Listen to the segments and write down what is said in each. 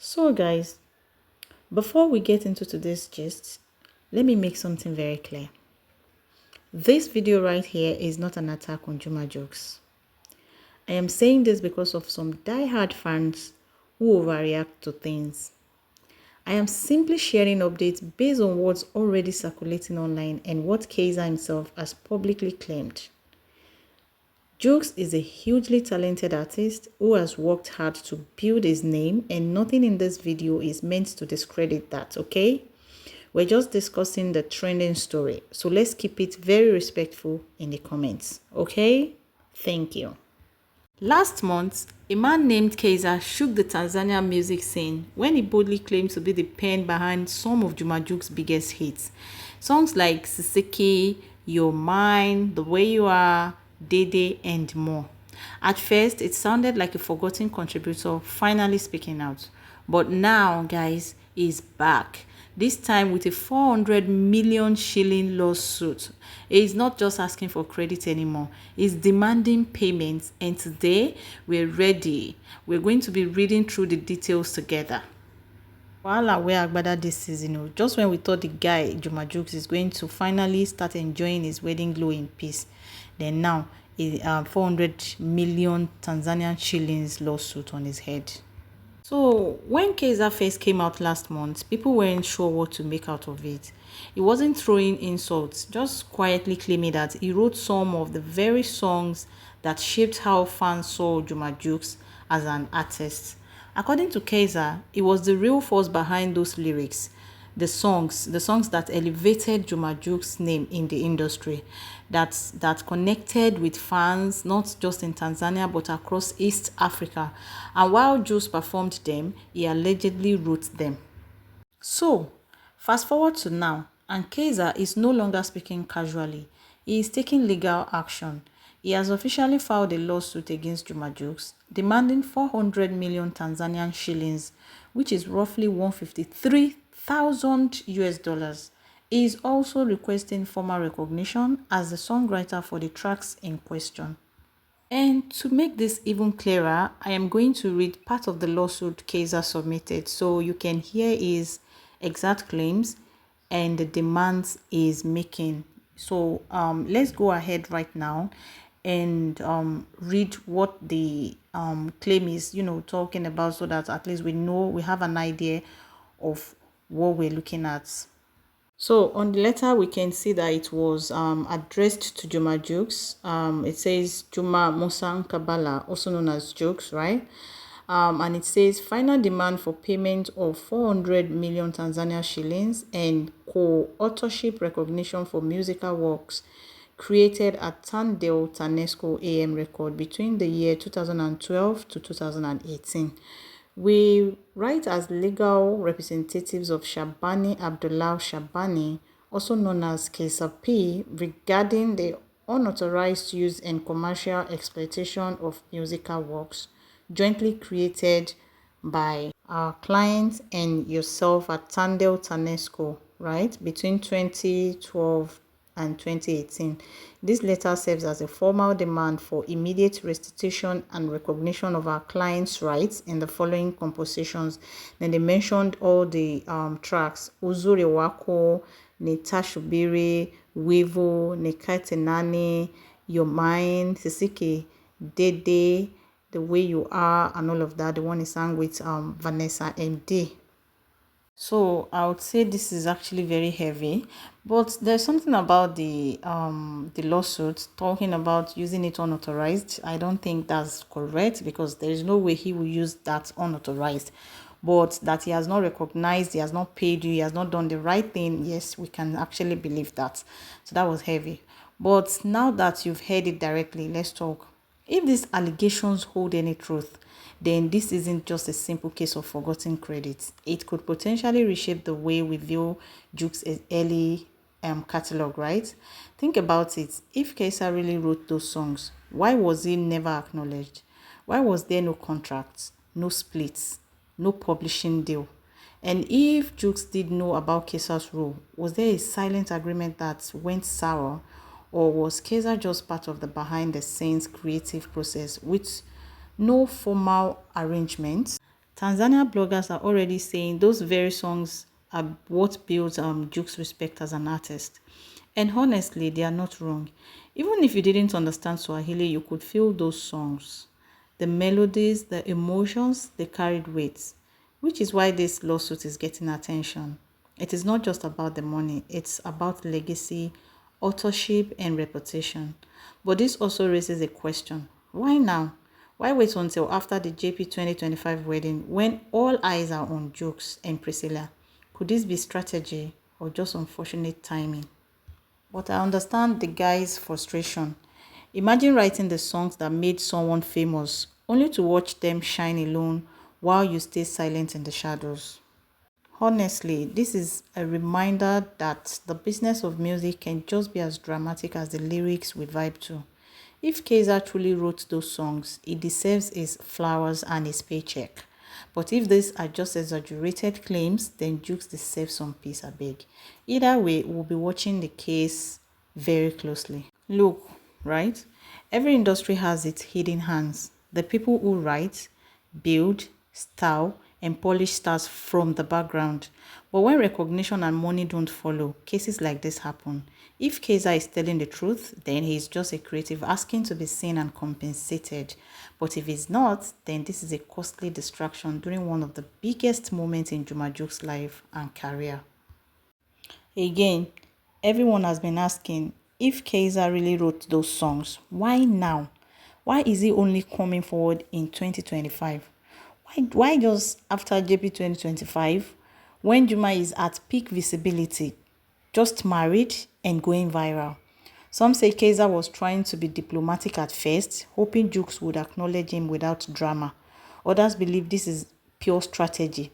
So, guys, before we get into today's gist, let me make something very clear. This video right here is not an attack on Juma Jux. I am saying this because of some die-hard fans who overreact to things. I am simply sharing updates based on what's already circulating online and what Kaizer himself has publicly claimed. Jux is a hugely talented artist who has worked hard to build his name, and nothing in this video is meant to discredit that, okay? We're just discussing the trending story, so let's keep it very respectful in the comments, okay? Thank you. Last month, a man named Kaizer shook the Tanzanian music scene when he boldly claimed to be the pen behind some of Juma Jux's biggest hits. Songs like Siskii, You're Mine, The Way You Are, Dede, and more. At first, it sounded like a forgotten contributor finally speaking out. But now, guys, he's back. This time with a 400 million shilling lawsuit. He's not just asking for credit anymore. He's demanding payments. And today, we're ready. We're going to be reading through the details together. Wahala wey agbada this season o. Just when we thought the guy Juma Jux is going to finally start enjoying his wedding glow in peace, then now a 400 million Tanzanian shillings lawsuit on his head. So when Kaizer first came out last month, people weren't sure what to make out of it. He wasn't throwing insults, just quietly claiming that he wrote some of the very songs that shaped how fans saw Juma Jux as an artist. According to Kaizer, he was the real force behind those lyrics, the songs that elevated Juma Jux's name in the industry, that connected with fans not just in Tanzania but across East Africa. And while Jux performed them, he allegedly wrote them. So, fast forward to now, and Kaizer is no longer speaking casually. He is taking legal action. He has officially filed a lawsuit against Juma Jux, demanding 400 million Tanzanian shillings, which is roughly 153,000 US dollars. He is also requesting formal recognition as the songwriter for the tracks in question. And to make this even clearer, I am going to read part of the lawsuit Kaizer submitted so you can hear his exact claims and the demands he is making. So let's go ahead right now and read what the claim is, talking about, so that at least we have an idea of what we're looking at. So on the letter, we can see that it was addressed to Juma Jux. It says Juma Musa Kabala, also known as Jux, right? And it says final demand for payment of 400 million Tanzania shillings and co-authorship recognition for musical works created at Tandale Tanesco AM record between the year 2012 to 2018. We write as legal representatives of Shabani Abdullah Shabani, also known as Kaizer P, regarding the unauthorized use and commercial exploitation of musical works jointly created by our client and yourself at Tandale Tanesco, right, between 2012 and 2018. This letter serves as a formal demand for immediate restitution and recognition of our client's rights in the following compositions. Then they mentioned all the tracks: Uzuri Wako, Netashubiri, Wivu, Nekatenani, Your Mind, Siskii, Dede, The Way You Are, and all of that. The one he sang with Vanessa MD. So I would say this is actually very heavy, but there's something about the lawsuit talking about using it unauthorized. I don't think that's correct, because there is no way he will use that unauthorized. But that he has not recognized, he has not paid you, he has not done the right thing, yes, we can actually believe that. So that was heavy. But now that you've heard it directly, let's talk. If these allegations hold any truth, then this isn't just a simple case of forgotten credit. It could potentially reshape the way we view Jux's early catalog, right? Think about it. If Kaizer really wrote those songs, why was he never acknowledged? Why was there no contracts, no splits, no publishing deal? And if Jux did know about Kaizer's role, was there a silent agreement that went sour? Or was Kaizer just part of the behind-the-scenes creative process with no formal arrangements? Tanzania bloggers are already saying those very songs are what builds Jux respect as an artist. And honestly, they are not wrong. Even if you didn't understand Swahili, you could feel those songs. The melodies, the emotions, they carried weight, which is why this lawsuit is getting attention. It is not just about the money, it's about legacy, authorship, and reputation. But this also raises a question. Why now? Why wait until after the JP 2025 wedding when all eyes are on Jux and Priscilla? Could this be strategy or just unfortunate timing? But I understand the guy's frustration. Imagine writing the songs that made someone famous only to watch them shine alone while you stay silent in the shadows. Honestly, this is a reminder that the business of music can just be as dramatic as the lyrics we vibe to. If Kaizer truly wrote those songs, he deserves his flowers and his paycheck. But if these are just exaggerated claims, then Jukes deserves some peace, I beg. Either way, we'll be watching the case very closely. Look, right? Every industry has its hidden hands. The people who write, build, style, and polish stars from the background. But when recognition and money don't follow, cases like this happen. If Kaizer is telling the truth, then he is just a creative asking to be seen and compensated. But if he's not, then this is a costly distraction during one of the biggest moments in Juma Jux' life and career. Again, everyone has been asking if Kaizer really wrote those songs. Why now? Why is he only coming forward in 2025? Why just after JP 2025 when Juma is at peak visibility, just married and going viral? Some say Kaizer was trying to be diplomatic at first, hoping Jukes would acknowledge him without drama. Others believe this is pure strategy.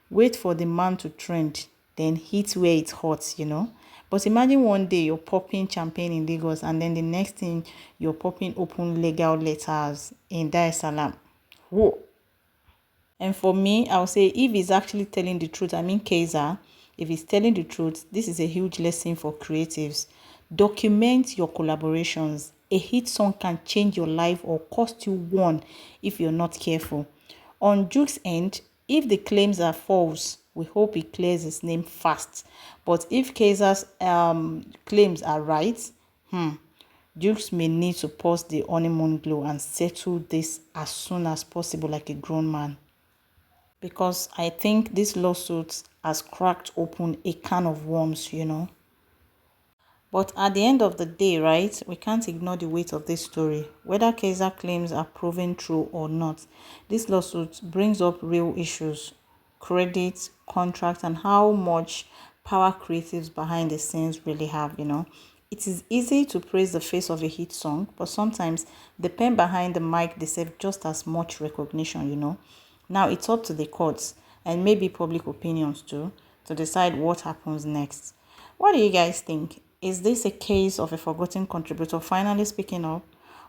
Wait for the man to trend, then hit where it's hot, you know. But imagine one day you're popping champagne in Lagos and then the next thing you're popping open legal letters in Dar es Salaam. Whoa. And for me, I'll say if he's actually telling the truth, I mean Kaizer, if he's telling the truth, this is a huge lesson for creatives. Document your collaborations. A hit song can change your life or cost you one if you're not careful. On Duke's end, if the claims are false, we hope he clears his name fast. But if Kaizer's claims are right, Dukes may need to pause the honeymoon glow and settle this as soon as possible like a grown man. Because I think this lawsuit has cracked open a can of worms, you know. But at the end of the day, right, we can't ignore the weight of this story. Whether Kaizer claims are proven true or not, this lawsuit brings up real issues, credit, contract, and how much power creatives behind the scenes really have, you know. It is easy to praise the face of a hit song, but sometimes the pen behind the mic deserves just as much recognition, you know. Now it's up to the courts and maybe public opinions too to decide what happens next. What do you guys think? Is this a case of a forgotten contributor finally speaking up,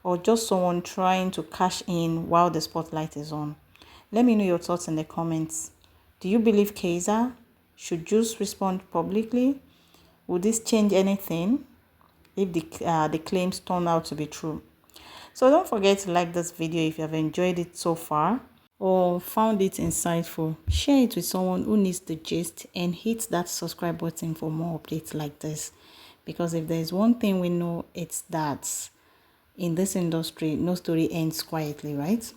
or just someone trying to cash in while the spotlight is on? Let me know your thoughts in the comments. Do you believe Kaizer should just respond publicly? Would this change anything if the claims turn out to be true? So don't forget to like this video if you have enjoyed it so far or found it insightful. Share it with someone who needs the gist and hit that subscribe button for more updates like this. Because if there's one thing we know, it's that in this industry, no story ends quietly, right?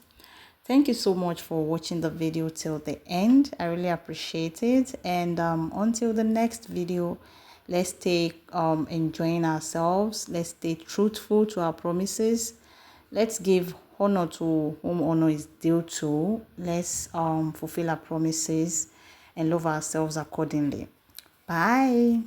Thank you so much for watching the video till the end. I really appreciate it. And until the next video, let's stay enjoying ourselves. Let's stay truthful to our promises. Let's give honor to whom honor is due to. Let's fulfill our promises and love ourselves accordingly. Bye.